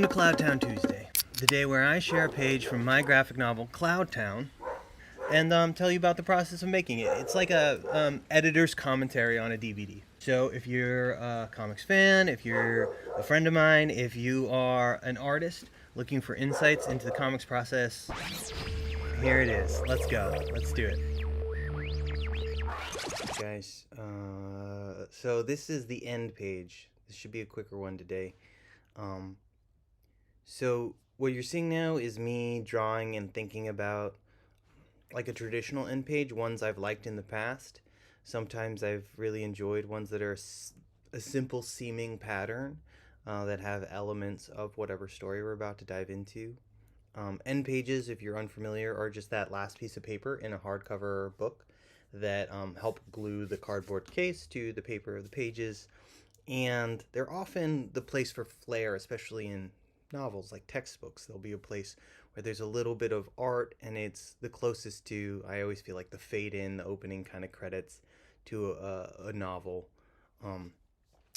Welcome to Cloudtown Tuesday, the day where I share a page from my graphic novel, Cloudtown, and tell you about the process of making it. It's like a editor's commentary on a DVD. So if you're a comics fan, if you're a friend of mine, if you are an artist looking for insights into the comics process, here it is. Let's go. Let's do it. Guys, so this is the end page. This should be a quicker one today. So what you're seeing now is me drawing and thinking about like a traditional end page, ones I've liked in the past. Sometimes I've really enjoyed ones that are a simple seeming pattern that have elements of whatever story we're about to dive into. End pages, if you're unfamiliar, are just that last piece of paper in a hardcover book that help glue the cardboard case to the paper of the pages. And they're often the place for flair, especially in novels like textbooks. There'll be a place where there's a little bit of art, and it's the closest to, I always feel like, the fade in, the opening kind of credits to a novel.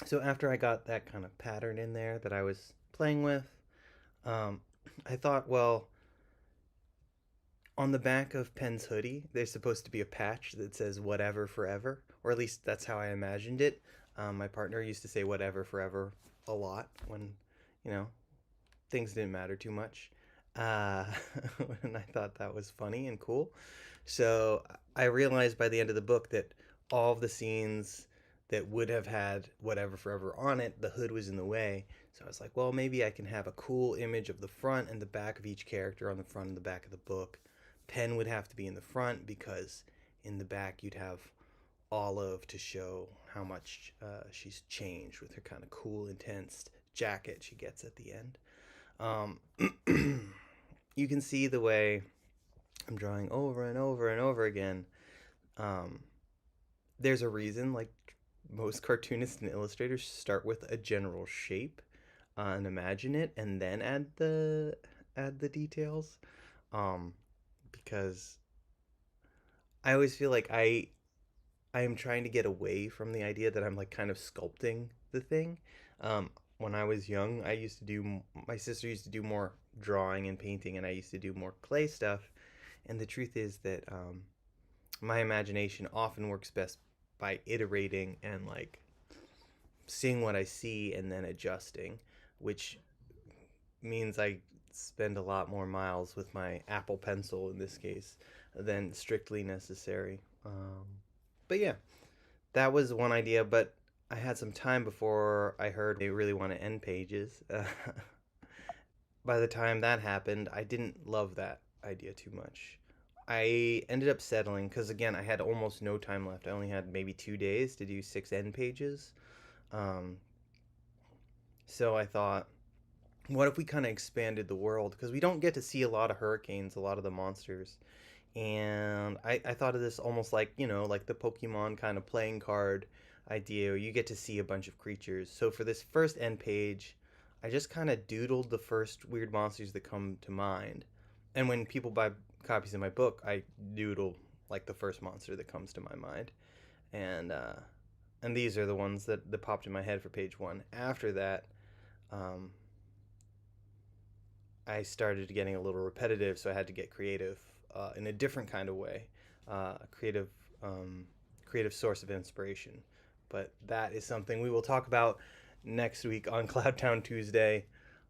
So after I got that kind of pattern in there that I was playing with, I thought, well, on the back of Penn's hoodie, there's supposed to be a patch that says whatever forever, or at least that's how I imagined it. My partner used to say whatever forever a lot when, things didn't matter too much. And I thought that was funny and cool. So I realized by the end of the book that all of the scenes that would have had whatever forever on it, the hood was in the way. So I was like, well, maybe I can have a cool image of the front and the back of each character on the front and the back of the book. Penn would have to be in the front because in the back you'd have Olive to show how much she's changed with her kind of cool, intense jacket she gets at the end. You can see the way I'm drawing over and over and over again. There's a reason, like most cartoonists and illustrators start with a general shape and imagine it, and then add the details. Because I always feel like I am trying to get away from the idea that I'm like kind of sculpting the thing. When I was young, my sister used to do more drawing and painting, and I used to do more clay stuff. And the truth is that my imagination often works best by iterating and like seeing what I see and then adjusting, which means I spend a lot more miles with my Apple Pencil in this case than strictly necessary. But yeah, that was one idea, but I had some time before I heard they really want to end pages. By the time that happened, I didn't love that idea too much. I ended up settling because, again, I had almost no time left. I only had maybe 2 days to do 6 end pages. So I thought, what if we kind of expanded the world? Because we don't get to see a lot of hurricanes, a lot of the monsters. And I thought of this almost like, like the Pokemon kind of playing card idea where you get to see a bunch of creatures. So for this first end page, I just kind of doodled the first weird monsters that come to mind. And when people buy copies of my book, I doodle like the first monster that comes to my mind. And these are the ones that popped in my head for page 1. After that, I started getting a little repetitive, so I had to get creative in a different kind of way, creative source of inspiration. But that is something we will talk about next week on Cloudtown Tuesday.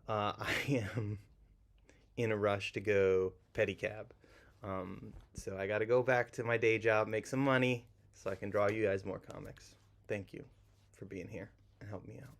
I am in a rush to go pedicab, so I got to go back to my day job, make some money, so I can draw you guys more comics. Thank you for being here and helping me out.